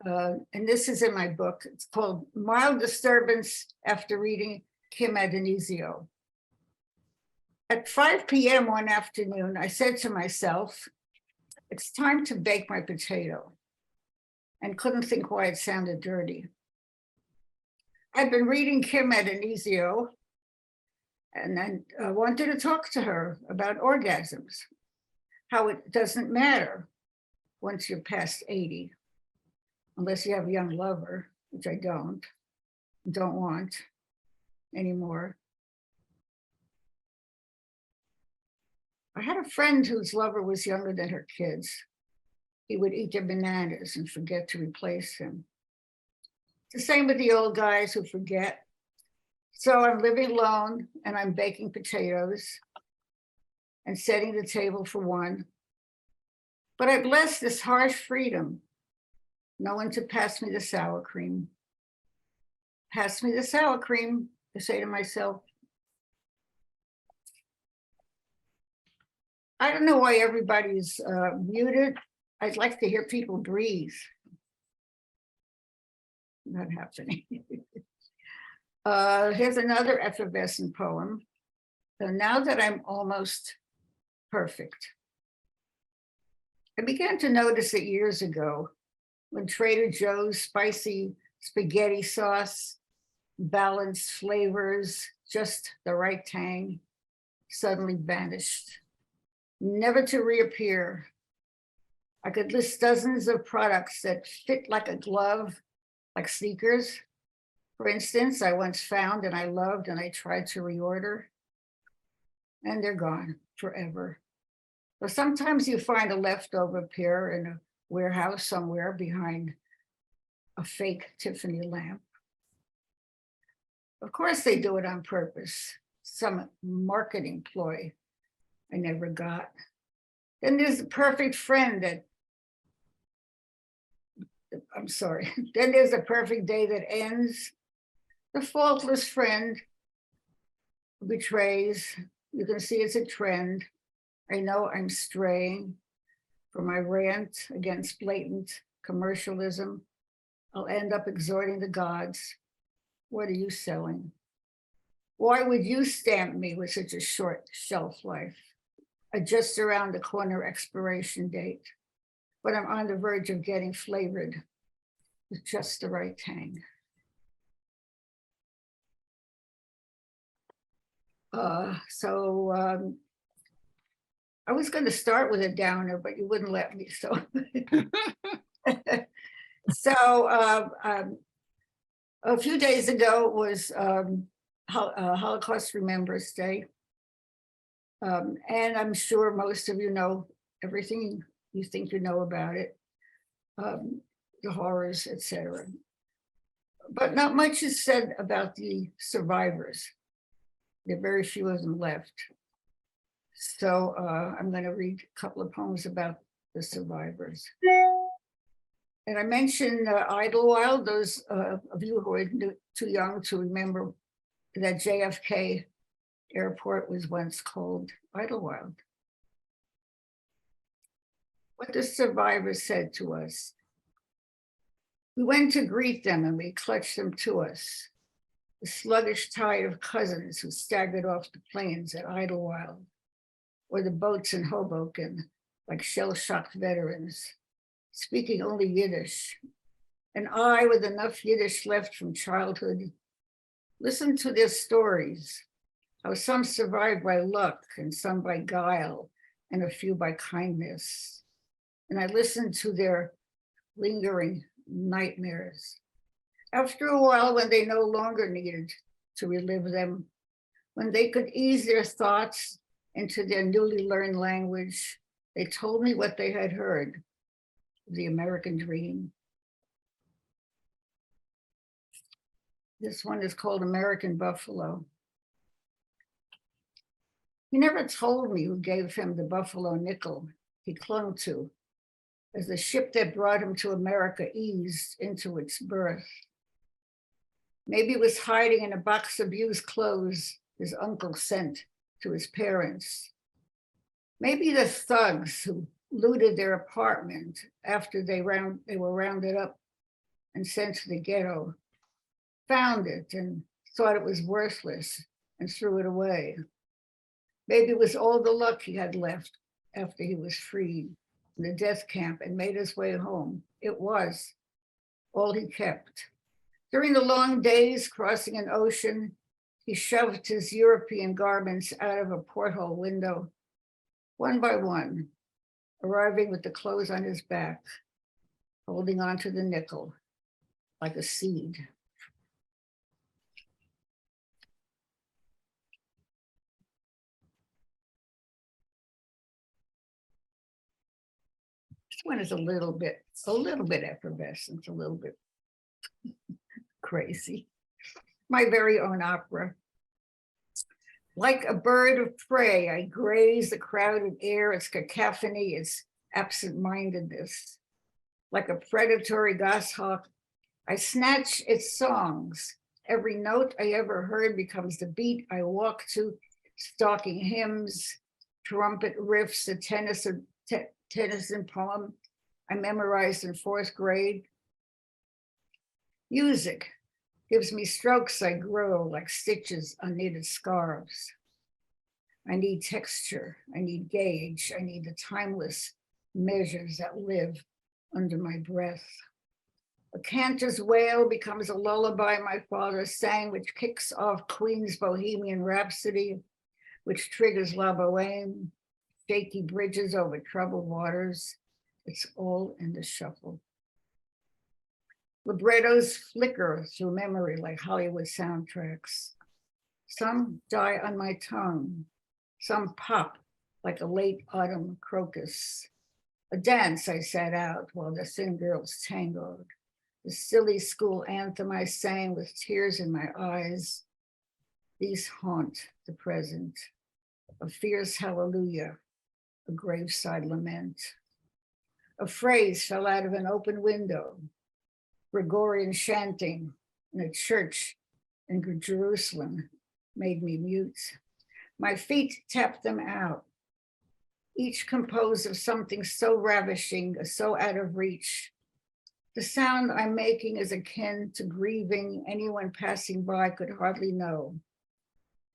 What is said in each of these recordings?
and this is in my book. It's called Mild Disturbance After Reading Kim Adonisio. At 5 p.m. one afternoon, I said to myself, it's time to bake my potato, and couldn't think why it sounded dirty. I'd been reading Kim Adonisio, and then I wanted to talk to her about orgasms, how it doesn't matter once you're past 80, unless you have a young lover, which I don't want anymore. I had a friend whose lover was younger than her kids. He would eat their bananas and forget to replace them. It's the same with the old guys who forget. So I'm living alone and I'm baking potatoes and setting the table for one. But I bless this harsh freedom. No one to pass me the sour cream. Pass me the sour cream, I say to myself. I don't know why everybody's muted. I'd like to hear people breathe. Not happening. Here's another effervescent poem. So now that I'm almost perfect. I began to notice it years ago when Trader Joe's spicy spaghetti sauce, balanced flavors, just the right tang, suddenly vanished, never to reappear. I could list dozens of products that fit like a glove, like sneakers. For instance, I once found and I loved and I tried to reorder, and they're gone forever. But sometimes you find a leftover pair in a warehouse somewhere behind a fake Tiffany lamp. Of course they do it on purpose, some marketing ploy I never got. Then there's the perfect friend that, I'm sorry, then there's a perfect day that ends. The faultless friend who betrays. You can see it's a trend. I know I'm straying from my rant against blatant commercialism. I'll end up exhorting the gods. What are you selling? Why would you stamp me with such a short shelf life? A just around the corner expiration date, but I'm on the verge of getting flavored with just the right tang. I was going to start with a downer, but you wouldn't let me. So, a few days ago was Holocaust Remembrance Day. And I'm sure most of you know everything you think you know about it, the horrors, etc. But not much is said about the survivors. There are very few of them left. So I'm going to read a couple of poems about the survivors. And I mentioned Idlewild, those of you who are too young to remember that JFK Airport was once called Idlewild. What the survivors said to us. We went to greet them and we clutched them to us. The sluggish tide of cousins who staggered off the plains at Idlewild, or the boats in Hoboken, like shell-shocked veterans, speaking only Yiddish. And I, with enough Yiddish left from childhood, listened to their stories, how some survived by luck and some by guile and a few by kindness. And I listened to their lingering nightmares. After a while, when they no longer needed to relive them, when they could ease their thoughts into their newly learned language, they told me what they had heard, the American dream. This one is called American Buffalo. He never told me who gave him the buffalo nickel he clung to as the ship that brought him to America eased into its berth. Maybe it was hiding in a box of used clothes his uncle sent to his parents. Maybe the thugs who looted their apartment after they were rounded up and sent to the ghetto, found it and thought it was worthless and threw it away. Maybe it was all the luck he had left after he was freed from the death camp and made his way home. It was all he kept. During the long days crossing an ocean, he shoved his European garments out of a porthole window, one by one, arriving with the clothes on his back, holding on to the nickel like a seed. This one is a little bit effervescent, a little bit crazy. My very own opera. Like a bird of prey, I graze the crowded air, its cacophony, its absent-mindedness. Like a predatory goshawk, I snatch its songs. Every note I ever heard becomes the beat I walk to, stalking hymns, trumpet riffs, a Tennyson poem I memorized in 4th grade. Music gives me strokes I grow like stitches on knitted scarves. I need texture, I need gauge, I need the timeless measures that live under my breath. A cantor's wail becomes a lullaby my father sang, which kicks off Queen's Bohemian Rhapsody, which triggers La Boheme, shaky bridges over troubled waters. It's all in the shuffle. Librettos flicker through memory like Hollywood soundtracks. Some die on my tongue. Some pop like a late autumn crocus. A dance I sat out while the thin girls tangoed. The silly school anthem I sang with tears in my eyes. These haunt the present. A fierce hallelujah, a graveside lament. A phrase fell out of an open window. Gregorian chanting in a church in Jerusalem made me mute. My feet tapped them out, each composed of something so ravishing, so out of reach. The sound I'm making is akin to grieving. Anyone passing by could hardly know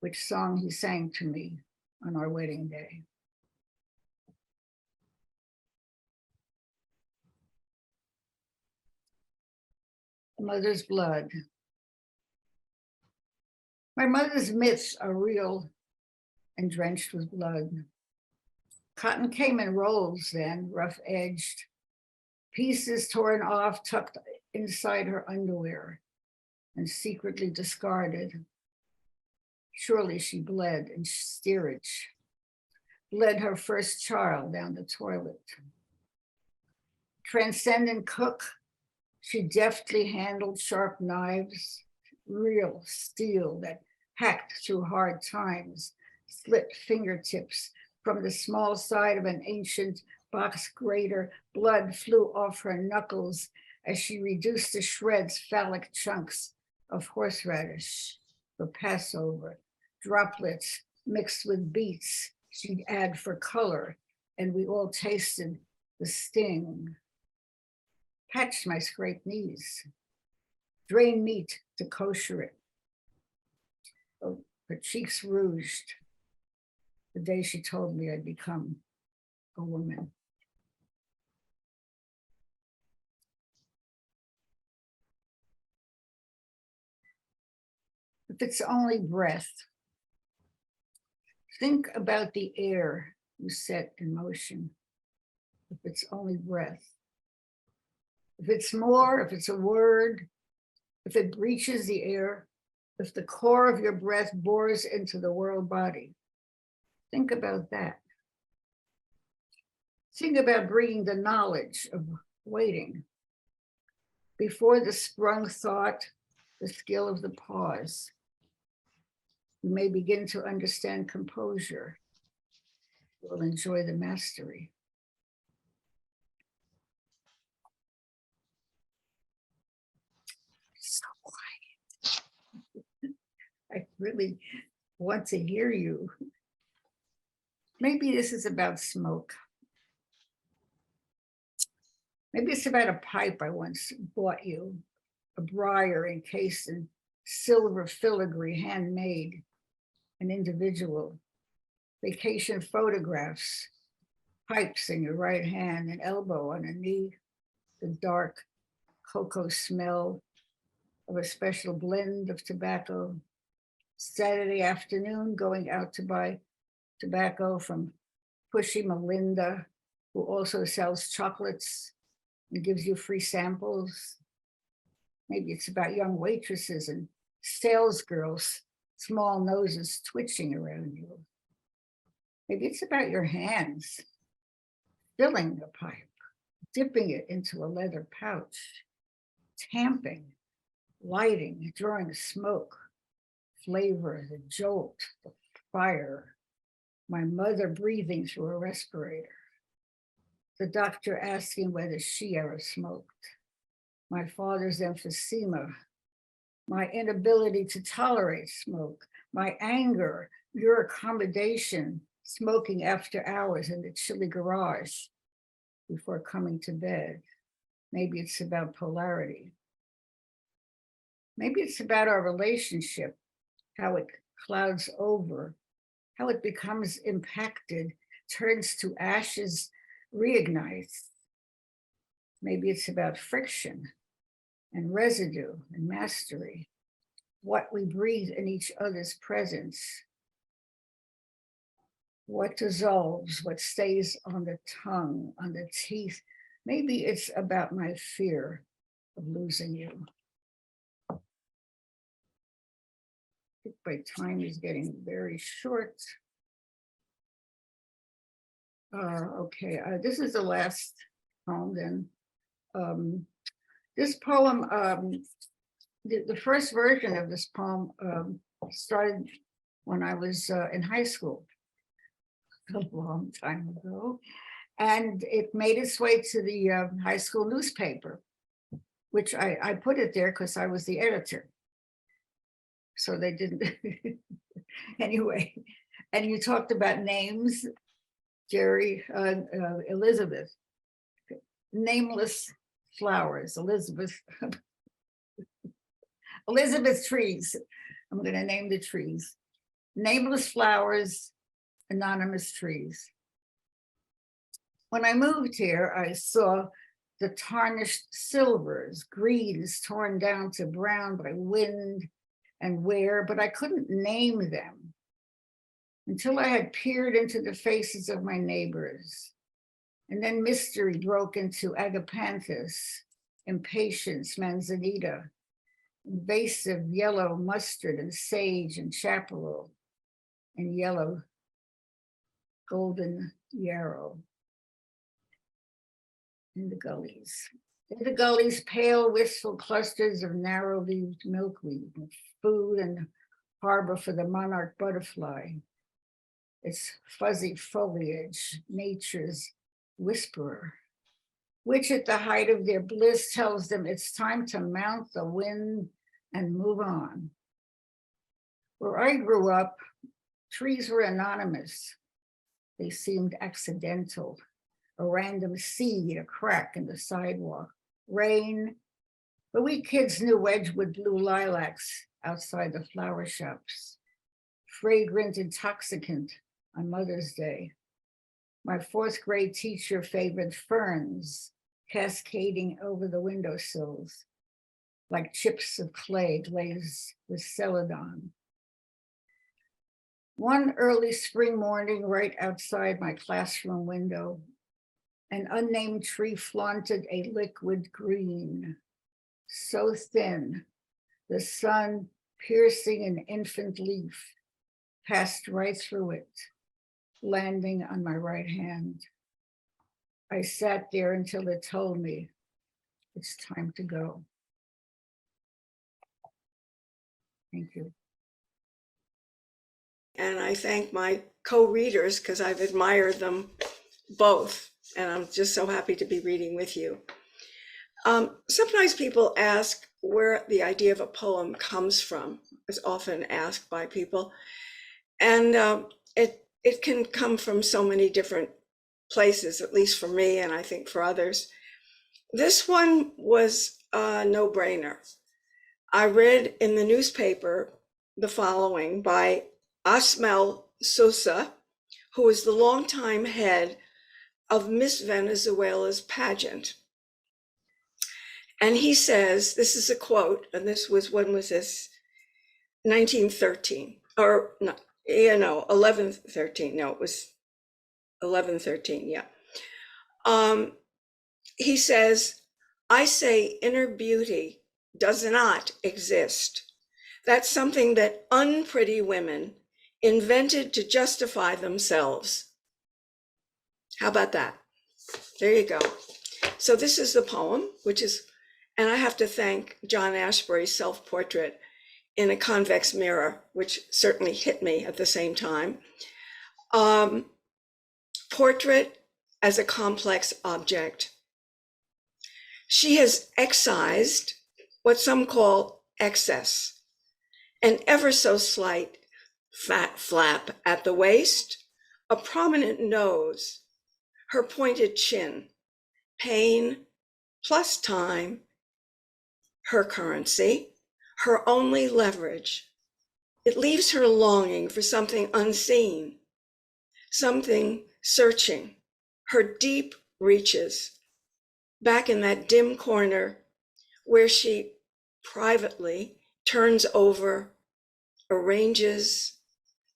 which song he sang to me on our wedding day. Mother's blood. My mother's myths are real and drenched with blood. Cotton came in rolls then, rough-edged, pieces torn off, tucked inside her underwear and secretly discarded. Surely she bled in steerage, bled her first child down the toilet. Transcendent cook, she deftly handled sharp knives, real steel that hacked through hard times, slit fingertips from the small side of an ancient box grater. Blood flew off her knuckles as she reduced to shreds phallic chunks of horseradish for Passover, droplets mixed with beets she'd add for color, and we all tasted the sting. Patched my scraped knees, drained meat to kosher it. Oh, her cheeks rouged the day she told me I'd become a woman. If it's only breath, think about the air you set in motion. If it's only breath. If it's more, if it's a word, if it breaches the air, if the core of your breath bores into the world body, think about that. Think about bringing the knowledge of waiting. Before the sprung thought, the skill of the pause. You may begin to understand composure. You will enjoy the mastery. So quiet. I really want to hear you. Maybe this is about smoke. Maybe it's about a pipe I once bought you, a briar encased in silver filigree, handmade, an individual. Vacation photographs, pipes in your right hand, an elbow on a knee, the dark cocoa smell of a special blend of tobacco. Saturday afternoon, going out to buy tobacco from pushy Melinda, who also sells chocolates and gives you free samples. Maybe it's about young waitresses and sales girls, small noses twitching around you. Maybe it's about your hands, filling the pipe, dipping it into a leather pouch, tamping, lighting, drawing smoke, flavor, the jolt, the fire, my mother breathing through a respirator, the doctor asking whether she ever smoked, my father's emphysema, my inability to tolerate smoke, my anger, your accommodation, smoking after hours in the chilly garage before coming to bed. Maybe it's about polarity. Maybe it's about our relationship, how it clouds over, how it becomes impacted, turns to ashes, reignites. Maybe it's about friction and residue and mastery, what we breathe in each other's presence, what dissolves, what stays on the tongue, on the teeth. Maybe it's about my fear of losing you. I think my time is getting very short. Okay, this is the last poem then. This poem, the first version of this poem started when I was in high school, a long time ago. And it made its way to the high school newspaper, which I put it there because I was the editor. So they didn't, anyway. And you talked about names, Jerry, Elizabeth, nameless flowers, Elizabeth trees. I'm going to name the trees. Nameless flowers, anonymous trees. When I moved here, I saw the tarnished silvers, greens torn down to brown by wind and wear, but I couldn't name them until I had peered into the faces of my neighbors. And then mystery broke into agapanthus, impatience, manzanita, invasive yellow mustard and sage and chaparral, and yellow golden yarrow. In the gullies. In the gullies, pale, wistful clusters of narrow-leaved milkweed, food and harbor for the monarch butterfly. Its fuzzy foliage, nature's whisperer, which at the height of their bliss tells them it's time to mount the wind and move on. Where I grew up, trees were anonymous. They seemed accidental. A random seed, a crack in the sidewalk, rain. But we kids knew Wedgwood blue lilacs outside the flower shops, fragrant intoxicant on Mother's Day. My fourth grade teacher favored ferns cascading over the windowsills like chips of clay glazed with celadon. One early spring morning, right outside my classroom window, an unnamed tree flaunted a liquid green, so thin, the sun piercing an infant leaf, passed right through it, landing on my right hand. I sat there until it told me it's time to go. Thank you. And I thank my co-readers because I've admired them both. And I'm just so happy to be reading with you. Sometimes people ask where the idea of a poem comes from. It's often asked by people. And it can come from so many different places, at least for me, and I think for others. This one was a no-brainer. I read in the newspaper the following by Asmel Sosa, who is the longtime head of Miss Venezuela's pageant. And he says, this is a quote, and this was, when was this? 1913, or no, 1113. No, it was 1113, yeah. He says, I say inner beauty does not exist. That's something that unpretty women invented to justify themselves. How about that? There you go. So this is the poem, which is, and I have to thank John Ashbery's self-portrait in a convex mirror, which certainly hit me at the same time. Portrait as a complex object. She has excised what some call excess, an ever so slight fat flap at the waist, a prominent nose, her pointed chin, pain plus time, her currency, her only leverage. It leaves her longing for something unseen, something searching, her deep reaches, back in that dim corner where she privately turns over, arranges,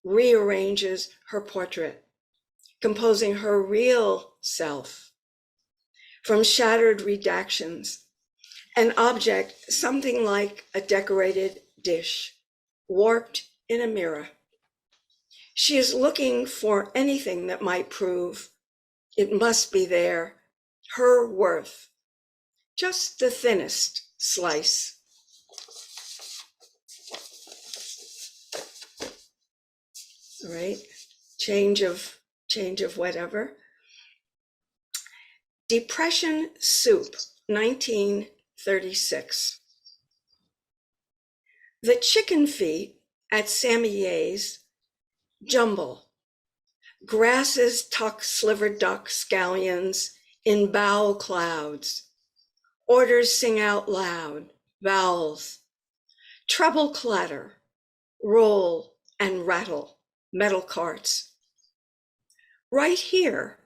rearranges her portrait, composing her real self from shattered redactions, an object something like a decorated dish, warped in a mirror. She is looking for anything that might prove it must be there, her worth, just the thinnest slice. All right, change of whatever. Depression Soup, 1936. The chicken feet at Sammier's jumble. Grasses tuck slivered duck scallions in bow clouds. Orders sing out loud, vowels. Treble clatter, roll and rattle, metal carts. Right here,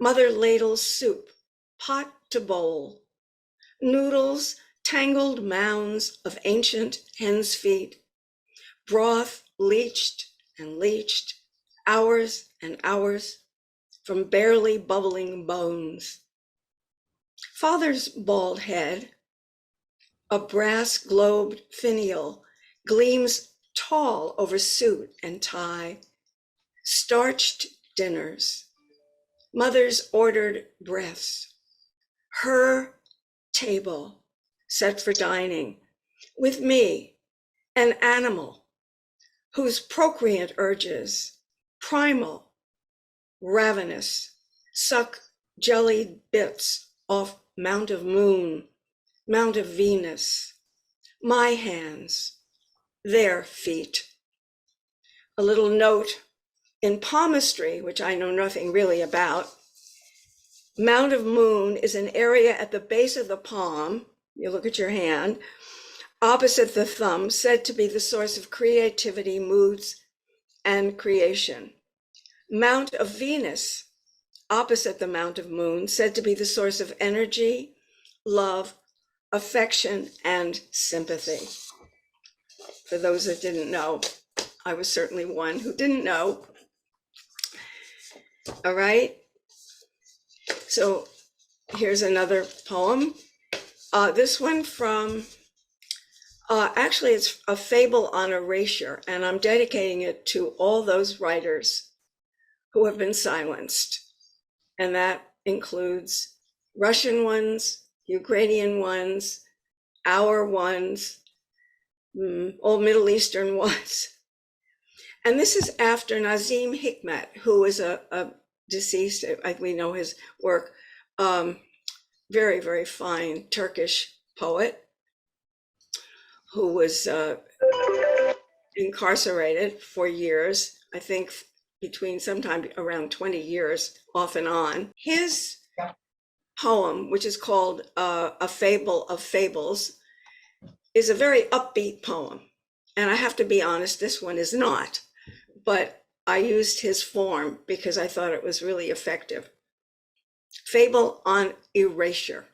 mother ladles soup, pot to bowl. Noodles, tangled mounds of ancient hen's feet. Broth leached and leached, hours and hours, from barely bubbling bones. Father's bald head, a brass globed finial, gleams tall over suit and tie. Starched dinners, mother's ordered breaths. Her table set for dining, with me, an animal whose procreant urges, primal, ravenous, suck jellied bits off Mount of Moon, Mount of Venus, my hands, their feet. A little note in palmistry, which I know nothing really about. Mount of Moon is an area at the base of the palm, you look at your hand, opposite the thumb, said to be the source of creativity, moods, and creation. Mount of Venus, opposite the Mount of Moon, said to be the source of energy, love, affection, and sympathy. For those that didn't know, I was certainly one who didn't know. All right. So here's another poem. This one from, actually it's a fable on erasure, and I'm dedicating it to all those writers who have been silenced. And that includes Russian ones, Ukrainian ones, our ones, all Middle Eastern ones. And this is after Nazim Hikmet, who is a deceased, we know his work, very, very fine Turkish poet who was incarcerated for years, I think between sometime around 20 years off and on. His poem, which is called A Fable of Fables, is a very upbeat poem. And I have to be honest, this one is not. But I used his form because I thought it was really effective. Fable on Erasure.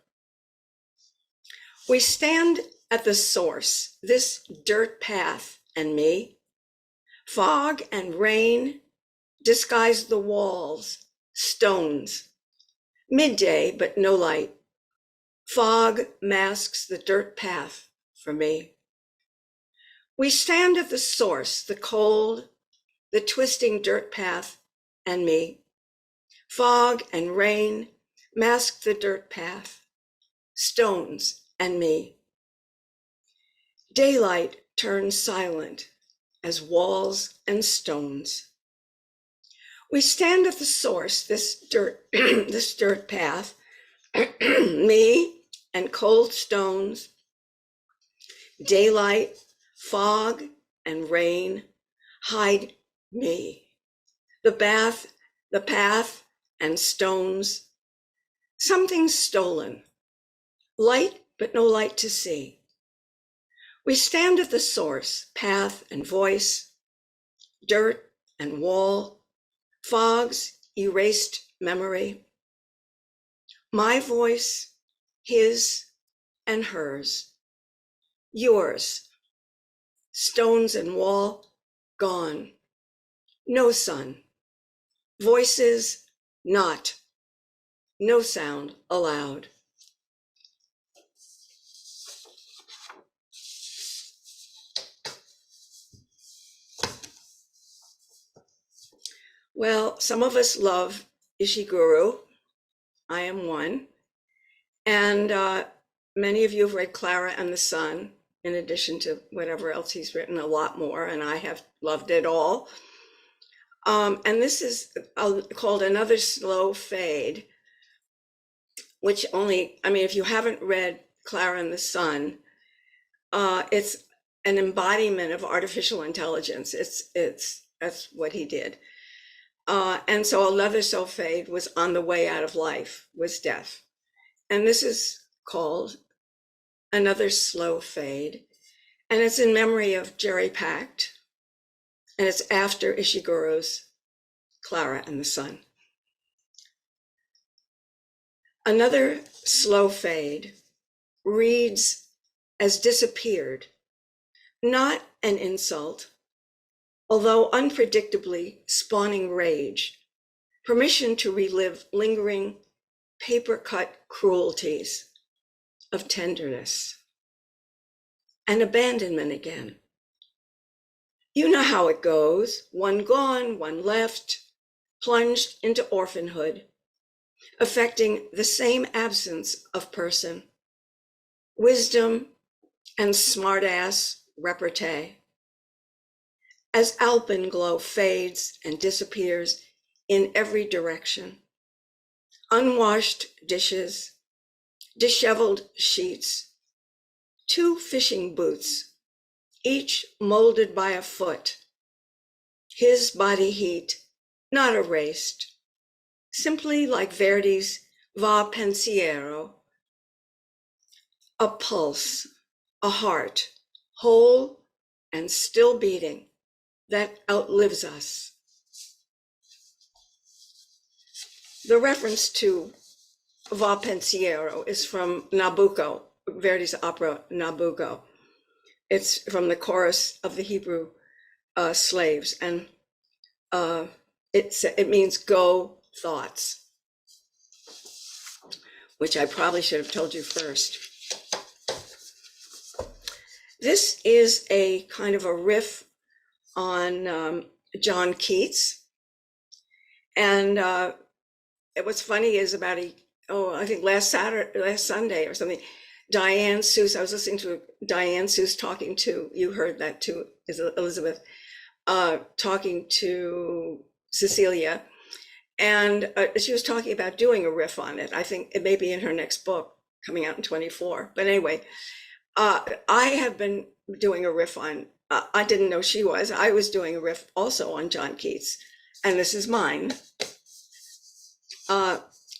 We stand at the source, this dirt path and me. Fog and rain disguise the walls, stones. Midday, but no light. Fog masks the dirt path for me. We stand at the source, the cold, the twisting dirt path and me. Fog and rain mask the dirt path, stones and me. Daylight turns silent as walls and stones. We stand at the source, this dirt, this dirt path, me and cold stones, daylight, fog, and rain hide me. The path, and stones, something stolen, light but no light to see. We stand at the source, path and voice, dirt and wall, fog's erased memory. My voice, his and hers, yours, stones and wall gone, no sun, voices not, no sound allowed. Well, some of us love Ishiguro. I am one. And many of you have read Clara and the Sun, in addition to whatever else he's written, a lot more, and I have loved it all. And this is called Another Slow Fade, which only, I mean, if you haven't read Clara and the Sun, it's an embodiment of artificial intelligence. That's what he did. And so Another Slow Fade was on the way out of life, was death. And this is called Another Slow Fade. And it's in memory of Jerry Pacht. And it's after Ishiguro's Clara and the Sun. Another slow fade reads as disappeared, not an insult, although unpredictably spawning rage, permission to relive lingering paper-cut cruelties of tenderness and abandonment again. You know how it goes, one gone, one left, plunged into orphanhood, affecting the same absence of person, wisdom and smartass repartee. As alpenglow fades and disappears in every direction, unwashed dishes, disheveled sheets, 2 fishing boots, each molded by a foot, his body heat not erased, simply like Verdi's Va Pensiero, a pulse, a heart, whole and still beating, that outlives us. The reference to Va Pensiero is from Nabucco, Verdi's opera Nabucco. It's from the chorus of the Hebrew slaves, and it means go thoughts, which I probably should have told you first. This is a kind of a riff on John Keats. And what's funny is about I think last Sunday or something, Diane Seuss, I was listening to Diane Seuss talking to, you heard that too, Elizabeth, talking to Cecilia. And she was talking about doing a riff on it. I think it may be in her next book coming out in 24. But anyway, I have been doing a riff on, I didn't know she was, I was doing a riff also on John Keats. And this is mine.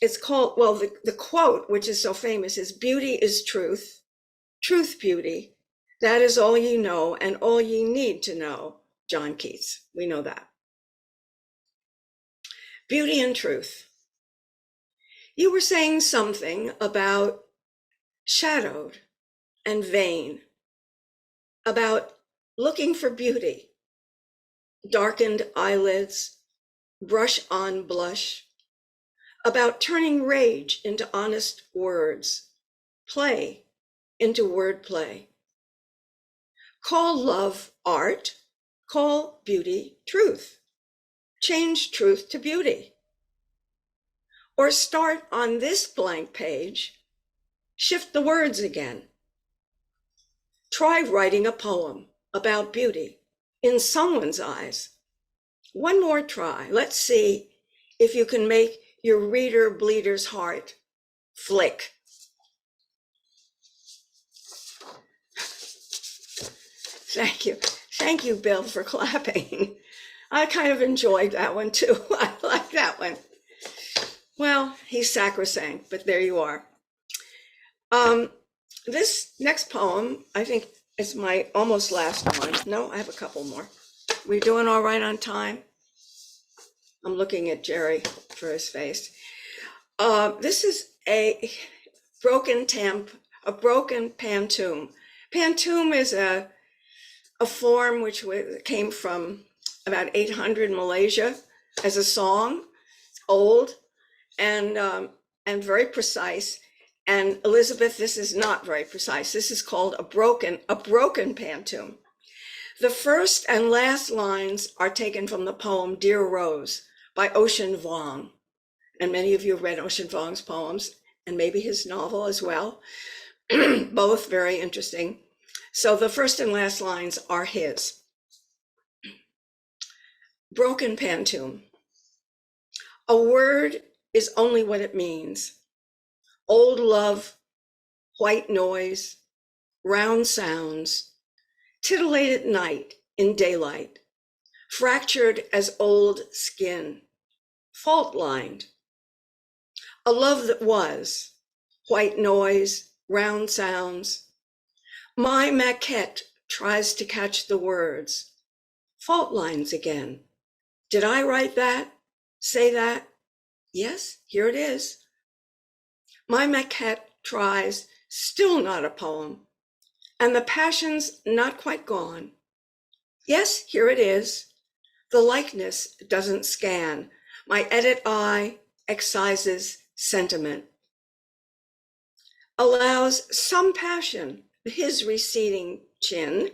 It's called, well, the quote, which is so famous, is "Beauty is truth, truth beauty. That is all you know and all ye need to know." John Keats, we know that. Beauty and truth. You were saying something about shadowed and vain, about looking for beauty, darkened eyelids, brush on blush, about turning rage into honest words, play into wordplay. Call love art, call beauty truth. Change truth to beauty. Or start on this blank page, shift the words again. Try writing a poem about beauty in someone's eyes. One more try. Let's see if you can make your reader bleeder's heart flick. Thank you. Thank you, Bill, for clapping. I kind of enjoyed that one too. I like that one. Well, he's sacrosanct, but there you are. This next poem, I think it's my almost last one. No, I have a couple more. We doing all right on time? I'm looking at Jerry for his face. This is a broken pantoum. Pantoum is a form which came from about 800 Malaysia as a song. It's old and very precise. And Elizabeth, this is not very precise. This is called a broken pantoum. The first and last lines are taken from the poem Dear Rose by Ocean Vuong. And many of you have read Ocean Vuong's poems and maybe his novel as well. Both very interesting. So the first and last lines are his. Broken pantoum. A word is only what it means. Old love, white noise, round sounds, titillate at night in daylight, fractured as old skin, fault-lined. A love that was, white noise, round sounds. My maquette tries to catch the words, fault lines again. Did I write that? Say that? Yes, here it is. My maquette tries, still not a poem, and the passion's not quite gone. Yes, here it is. The likeness doesn't scan. My edit eye excises sentiment. Allows some passion, his receding chin,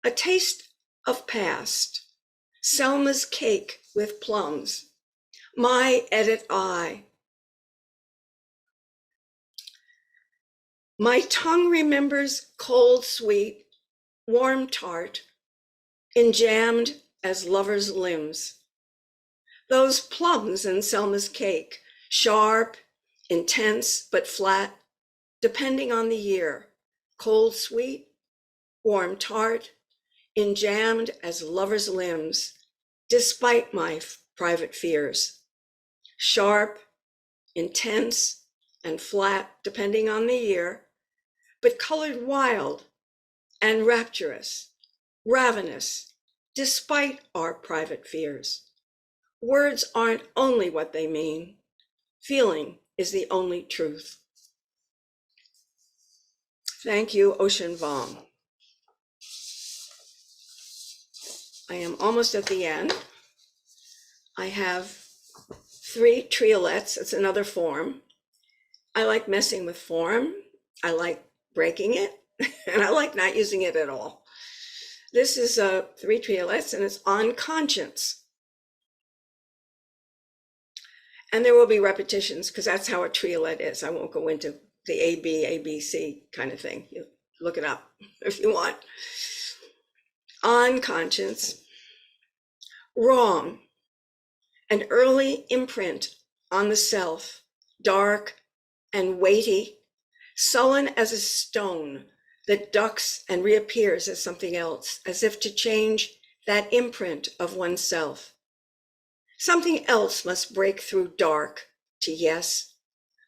a taste of past, Selma's cake with plums, my edit eye. My tongue remembers cold sweet, warm tart, enjammed as lovers' limbs. Those plums in Selma's cake, sharp, intense, but flat, depending on the year, cold sweet, warm tart, enjammed as lovers' limbs, despite my private fears. Sharp, intense, and flat, depending on the year, but colored wild and rapturous, ravenous, despite our private fears. Words aren't only what they mean. Feeling is the only truth. Thank you, Ocean Vuong. I am almost at the end. I have 3 triolets. It's another form. I like messing with form. I like breaking it, and I like not using it at all. This is 3 triolets, and it's on conscience. And there will be repetitions because that's how a triolet is. I won't go into the ABC kind of thing. You look it up if you want. On conscience. Wrong. An early imprint on the self, dark and weighty, sullen as a stone that ducks and reappears as something else, as if to change that imprint of oneself. Something else must break through dark to yes.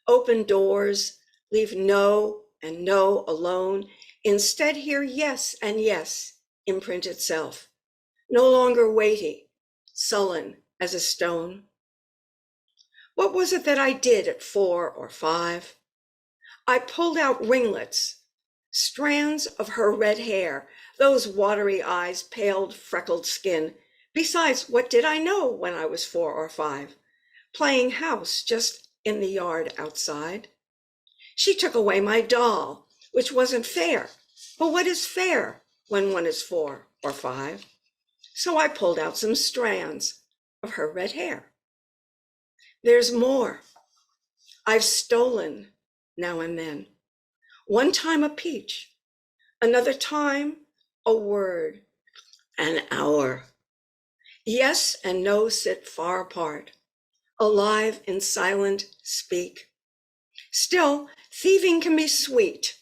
Open doors, leave no and no alone. Instead, hear yes and yes imprint itself, no longer weighty, sullen as a stone. What was it that I did at 4 or 5? I pulled out ringlets, strands of her red hair, those watery eyes, paled, freckled skin. Besides, what did I know when I was 4 or 5? Playing house just in the yard outside. She took away my doll, which wasn't fair. But what is fair when one is 4 or 5? So I pulled out some strands of her red hair. There's more. I've stolen now and then. One time a peach, another time a word, an hour. Yes and no sit far apart, alive in silent speak. Still, thieving can be sweet.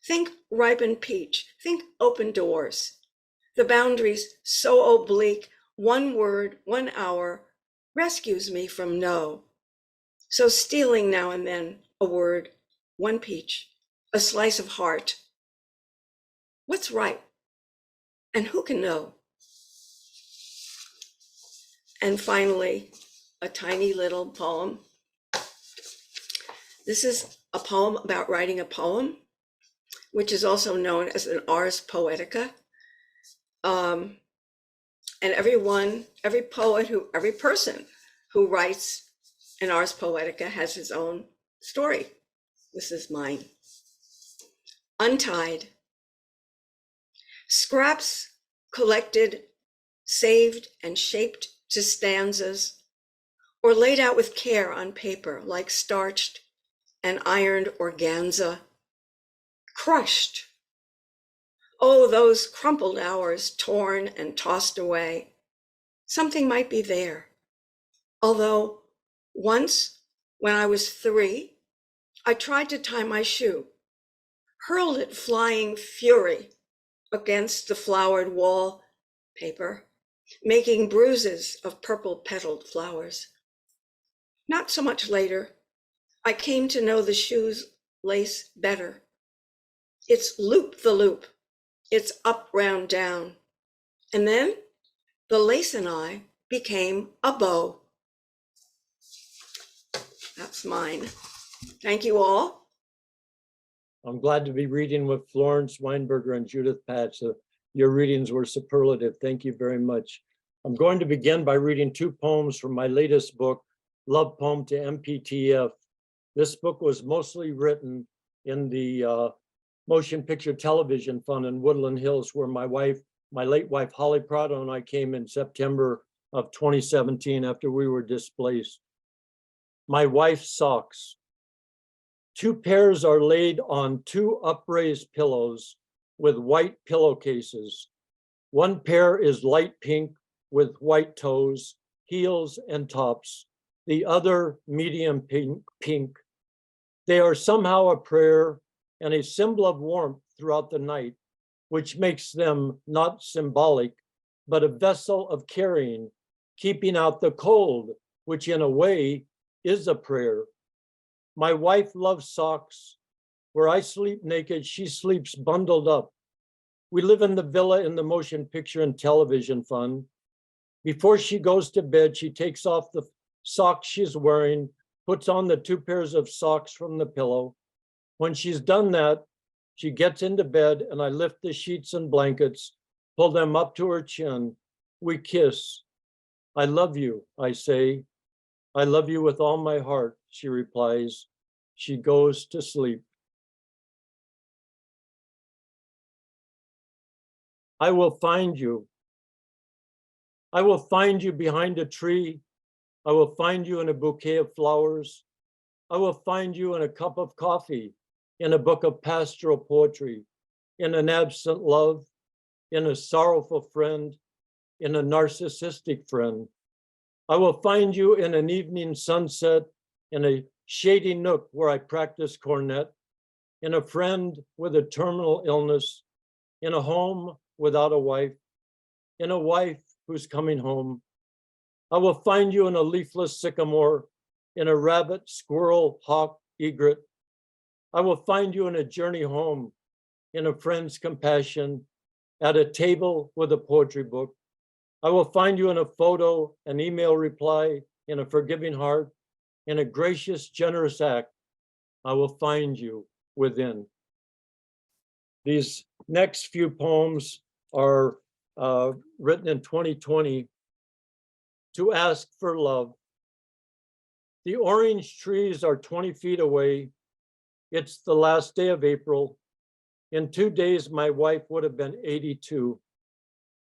Think ripened peach, think open doors. The boundaries so oblique, one word, 1 hour, rescues me from no. So stealing now and then a word, 1 peach, a slice of heart. What's right? And who can know? And finally, a tiny little poem. This is a poem about writing a poem, which is also known as an ars poetica. And every person who writes an ars poetica has his own story. This is mine. Untied. Scraps collected, saved, and shaped to stanzas, or laid out with care on paper like starched and ironed organza. Crushed. Oh, those crumpled hours torn and tossed away. Something might be there. Although once, when I was 3, I tried to tie my shoe, hurled it flying fury against the flowered wall paper, making bruises of purple petaled flowers. Not so much later, I came to know the shoe's lace better. It's loop the loop, it's up, round, down. And then the lace and I became a bow. That's mine. Thank you all. I'm glad to be reading with Florence Weinberger and Judith Pacht. Your readings were superlative. Thank you very much. I'm going to begin by reading 2 poems from my latest book, Love Poem to MPTF. This book was mostly written in the Motion Picture Television Fund in Woodland Hills, where my late wife, Holly Prado, and I came in September of 2017 after we were displaced. My wife's socks. 2 pairs are laid on 2 upraised pillows with white pillowcases. 1 pair is light pink with white toes, heels, and tops. The other medium pink. They are somehow a prayer and a symbol of warmth throughout the night, which makes them not symbolic, but a vessel of carrying, keeping out the cold, which in a way is a prayer. My wife loves socks. Where I sleep naked, she sleeps bundled up. We live in the villa in the Motion Picture and Television Fund. Before she goes to bed, she takes off the socks she's wearing, puts on the 2 pairs of socks from the pillow. When she's done that, she gets into bed and I lift the sheets and blankets, pull them up to her chin. We kiss. I love you, I say. I love you with all my heart, she replies. She goes to sleep. I will find you. I will find you behind a tree. I will find you in a bouquet of flowers. I will find you in a cup of coffee, in a book of pastoral poetry, in an absent love, in a sorrowful friend, in a narcissistic friend. I will find you in an evening sunset, in a shady nook where I practice cornet, in a friend with a terminal illness, in a home without a wife, in a wife who's coming home. I will find you in a leafless sycamore, in a rabbit, squirrel, hawk, egret. I will find you in a journey home, in a friend's compassion, at a table with a poetry book. I will find you in a photo, an email reply, in a forgiving heart, in a gracious, generous act. I will find you within. These next few poems are written in 2020 to ask for love. The orange trees are 20 feet away. It's the last day of April. In 2 days, my wife would have been 82.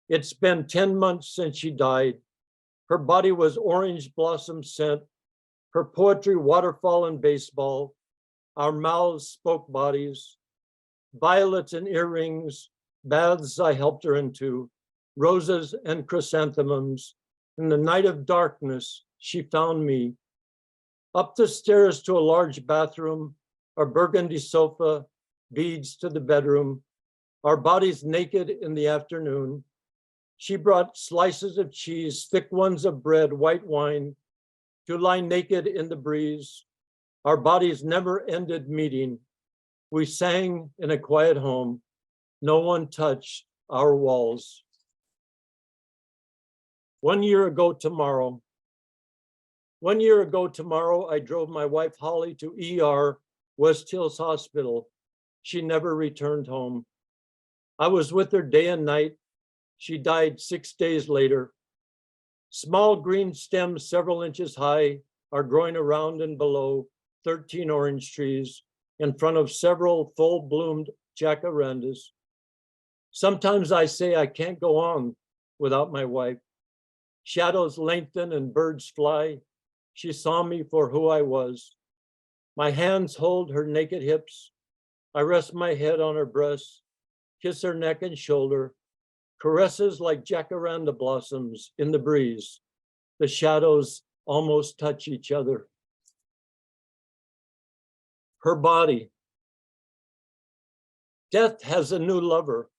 It's been 10 months since she died. Her body was orange blossom scent, her poetry waterfall and baseball. Our mouths spoke bodies, violets and earrings, baths I helped her into, roses and chrysanthemums. In the night of darkness, she found me. Up the stairs to a large bathroom, a burgundy sofa, beads to the bedroom, our bodies naked in the afternoon. She brought slices of cheese, thick ones of bread, white wine, to lie naked in the breeze. Our bodies never ended meeting. We sang in a quiet home. No one touched our walls. 1 year ago tomorrow, 1 year ago tomorrow, I drove my wife Holly to ER, West Hills Hospital. She never returned home. I was with her day and night. She died 6 days later. Small green stems several inches high are growing around and below 13 orange trees in front of several full-bloomed jacarandas. Sometimes I say I can't go on without my wife. Shadows lengthen and birds fly. She saw me for who I was. My hands hold her naked hips. I rest my head on her breast, kiss her neck and shoulder, caresses like jacaranda blossoms in the breeze. The shadows almost touch each other. Her body. Death has a new lover.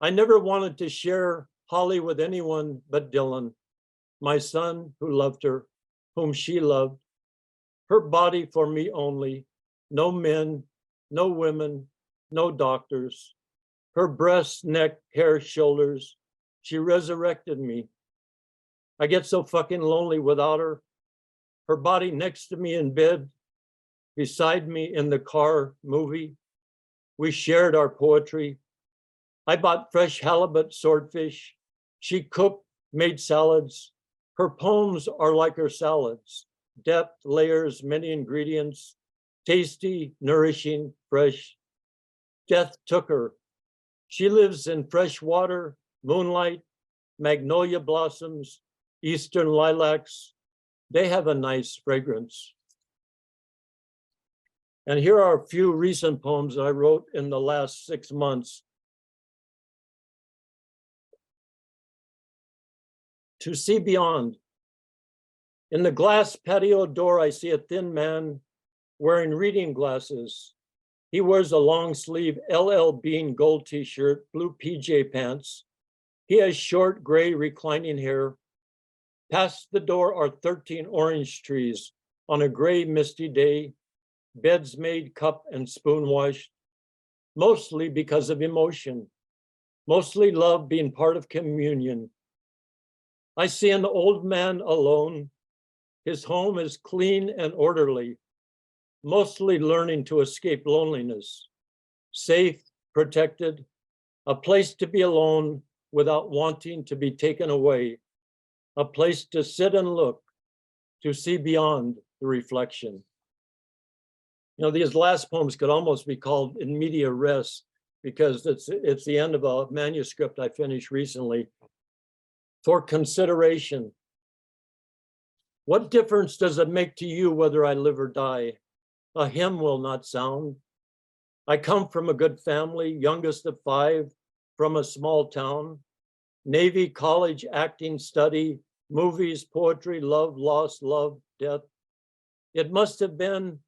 I never wanted to share Holly with anyone but Dylan, my son who loved her, whom she loved. Her body for me only, no men, no women, no doctors. Her breasts, neck, hair, shoulders, she resurrected me. I get so fucking lonely without her. Her body next to me in bed, beside me in the car movie. We shared our poetry. I bought fresh halibut swordfish. She cooked, made salads. Her poems are like her salads, depth, layers, many ingredients, tasty, nourishing, fresh. Death took her. She lives in fresh water, moonlight, magnolia blossoms, eastern lilacs. They have a nice fragrance. And here are a few recent poems I wrote in the last 6 months. To see beyond. In the glass patio door, I see a thin man wearing reading glasses. He wears a long sleeve LL Bean gold t-shirt, blue PJ pants. He has short gray reclining hair. Past the door are 13 orange trees on a gray misty day, beds made, cup and spoon washed, mostly because of emotion, mostly love being part of communion. I see an old man alone. His home is clean and orderly, mostly learning to escape loneliness, safe, protected, a place to be alone without wanting to be taken away, a place to sit and look, to see beyond the reflection. You know, these last poems could almost be called in media res because it's the end of a manuscript I finished recently. For consideration, what difference does it make to you whether I live or die? A hymn will not sound. I come from a good family, youngest of 5, from a small town. Navy, college, acting, study, movies, poetry, love, loss, love, death. It must have been,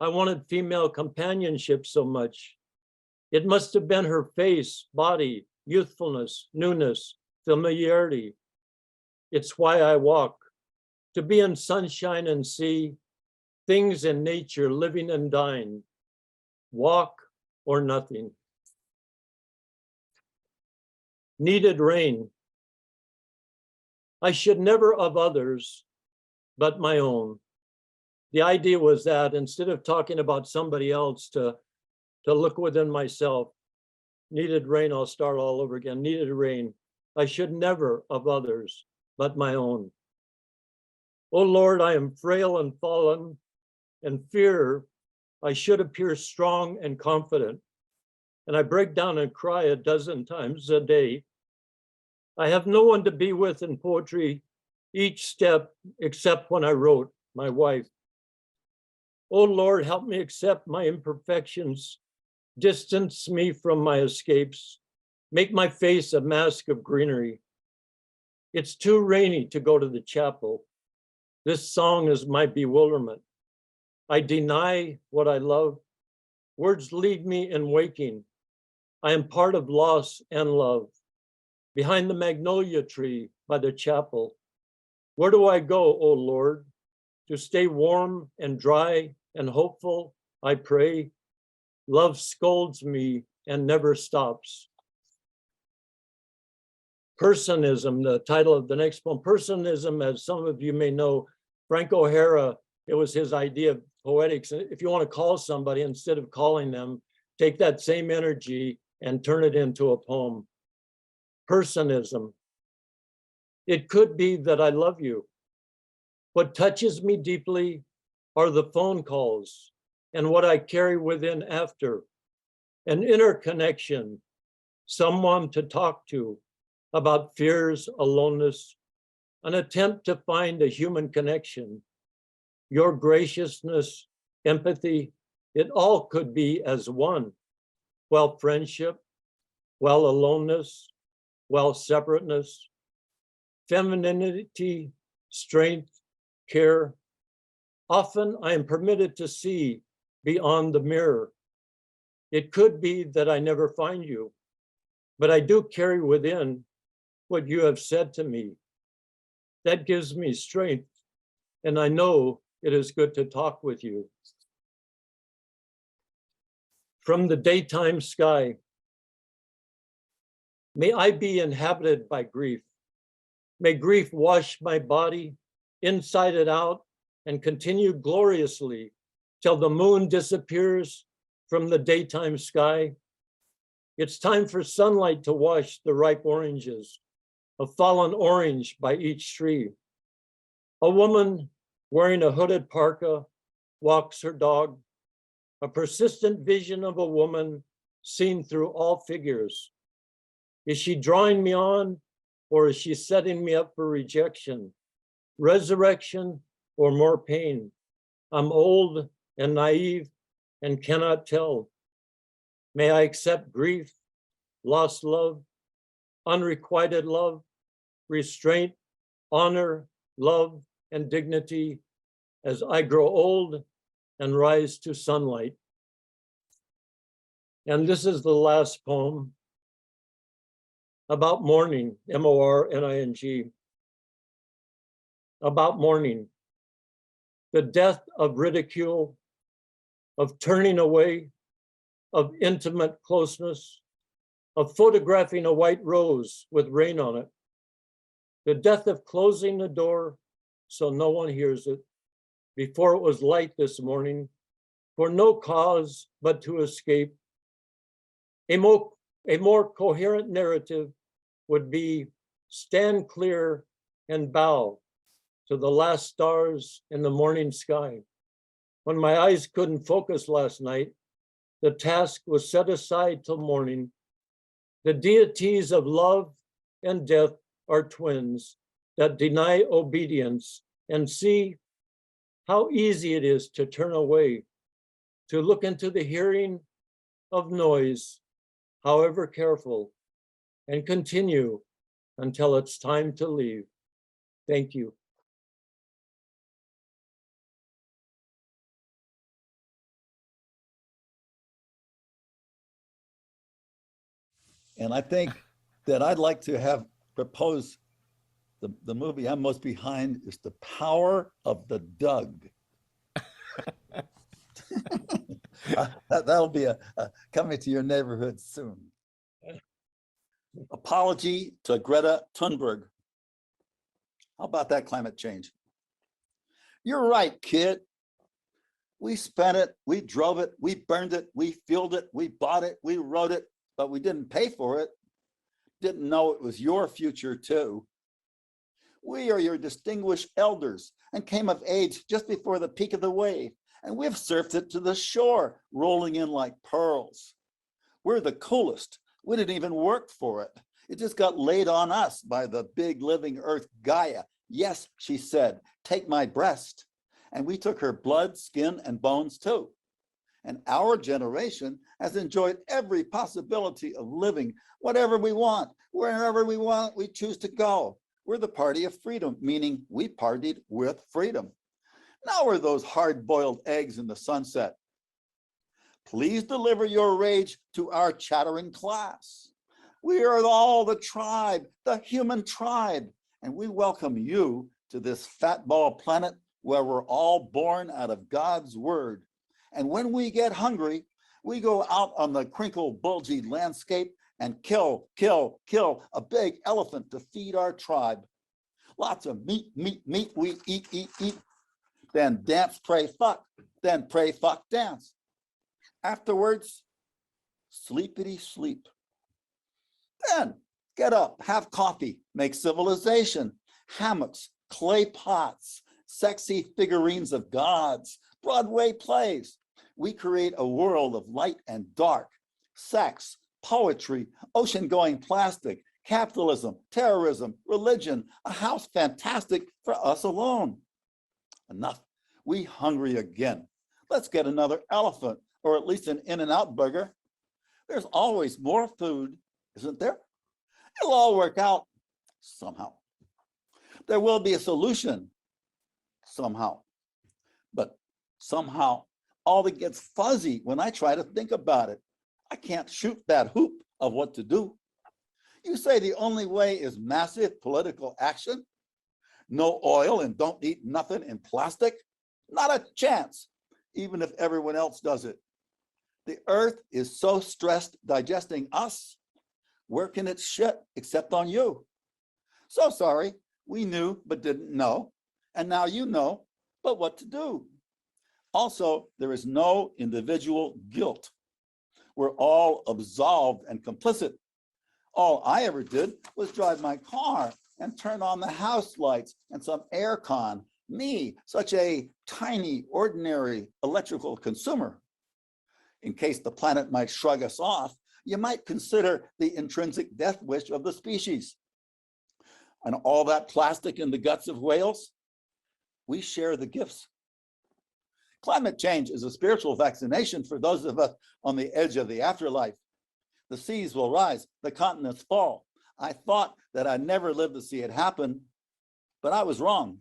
I wanted female companionship so much. It must have been her face, body, youthfulness, newness, familiarity. It's why I walk. to be in sunshine and see things in nature living and dying, walk or nothing. Needed rain. I should never of others, but my own. The idea was that instead of talking about somebody else, to look within myself. Needed rain, I'll start all over again. Needed rain. I should never of others, but my own. Oh Lord, I am frail and fallen, and fear I should appear strong and confident. And I break down and cry a dozen times a day. I have no one to be with in poetry each step except when I wrote, my wife. Oh Lord, help me accept my imperfections, distance me from my escapes, make my face a mask of greenery. It's too rainy to go to the chapel. This song is my bewilderment. I deny what I love. Words lead me in waking. I am part of loss and love. Behind the magnolia tree by the chapel. Where do I go, O Lord? To stay warm and dry and hopeful, I pray. Love scolds me and never stops. Personism, the title of the next poem. Personism, as some of you may know, Frank O'Hara, it was his idea of poetics. If you want to call somebody, instead of calling them, take that same energy and turn it into a poem. Personism. It could be that I love you. What touches me deeply are the phone calls and what I carry within after. An inner connection, someone to talk to about fears, aloneness, an attempt to find a human connection. Your graciousness, empathy, it all could be as one. Well, friendship, well, aloneness, well, separateness, femininity, strength, care. Often I am permitted to see beyond the mirror. It could be that I never find you, but I do carry within what you have said to me. That gives me strength, and I know it is good to talk with you. From the daytime sky, may I be inhabited by grief. May grief wash my body inside and out and continue gloriously till the moon disappears from the daytime sky. It's time for sunlight to wash the ripe oranges, a fallen orange by each tree. A woman wearing a hooded parka walks her dog, a persistent vision of a woman seen through all figures. Is she drawing me on, or is she setting me up for rejection, resurrection, or more pain? I'm old and naive and cannot tell. May I accept grief, lost love, unrequited love, restraint, honor, love, and dignity as I grow old and rise to sunlight. And this is the last poem about mourning, M-O-R-N-I-N-G. About mourning, the death of ridicule, of turning away, of intimate closeness, of photographing a white rose with rain on it, the death of closing the door so no one hears it before it was light this morning, for no cause but to escape. A more coherent narrative would be stand clear and bow to the last stars in the morning sky. When my eyes couldn't focus last night, the task was set aside till morning. The deities of love and death are twins that deny obedience, and see how easy it is to turn away, to look into the hearing of noise, however careful, and continue until it's time to leave. Thank you. And I think that I'd like to have proposed The movie I'm most behind is The Power of the Doug. That'll be coming to your neighborhood soon. Apology to Greta Thunberg. How about that climate change? You're right, kid. We spent it, we drove it, we burned it, we fueled it, we bought it, we wrote it, but we didn't pay for it. Didn't know it was your future too. We are your distinguished elders and came of age just before the peak of the wave, and we've surfed it to the shore, rolling in like pearls. We're the coolest. We didn't even work for it. It just got laid on us by the big living earth Gaia. Yes, she said, take my breast. And we took her blood, skin, and bones too. And our generation has enjoyed every possibility of living whatever we want, wherever we want, we choose to go. We're the party of freedom, meaning we partied with freedom. Now we're those hard-boiled eggs in the sunset. Please deliver your rage to our chattering class. We are all the tribe, the human tribe, and we welcome you to this fatball planet where we're all born out of God's word. And when we get hungry, we go out on the crinkled, bulgy landscape and kill a big elephant to feed our tribe. Lots of meat, we eat. Then dance, pray, fuck. Then pray, fuck, dance. Afterwards, sleepity sleep. Then get up, have coffee, make civilization, hammocks, clay pots, sexy figurines of gods, Broadway plays. We create a world of light and dark, sex, poetry, ocean-going plastic, capitalism, terrorism, religion, a house fantastic for us alone. Enough, we hungry again. Let's get another elephant, or at least an In-N-Out burger. There's always more food, isn't there? It'll all work out somehow. There will be a solution somehow, but somehow all that gets fuzzy when I try to think about it. I can't shoot that hoop of what to do. You say the only way is massive political action? No oil and don't eat nothing in plastic? Not a chance, even if everyone else does it. The earth is so stressed digesting us. Where can it shit except on you? So sorry, we knew but didn't know. And now you know, but what to do? Also, there is no individual guilt. We're all absolved and complicit. All I ever did was drive my car and turn on the house lights and some air con. Me, such a tiny, ordinary electrical consumer. In case the planet might shrug us off, you might consider the intrinsic death wish of the species. And all that plastic in the guts of whales, we share the gifts. Climate change is a spiritual vaccination for those of us on the edge of the afterlife. The seas will rise, the continents fall. I thought that I'd never live to see it happen, but I was wrong.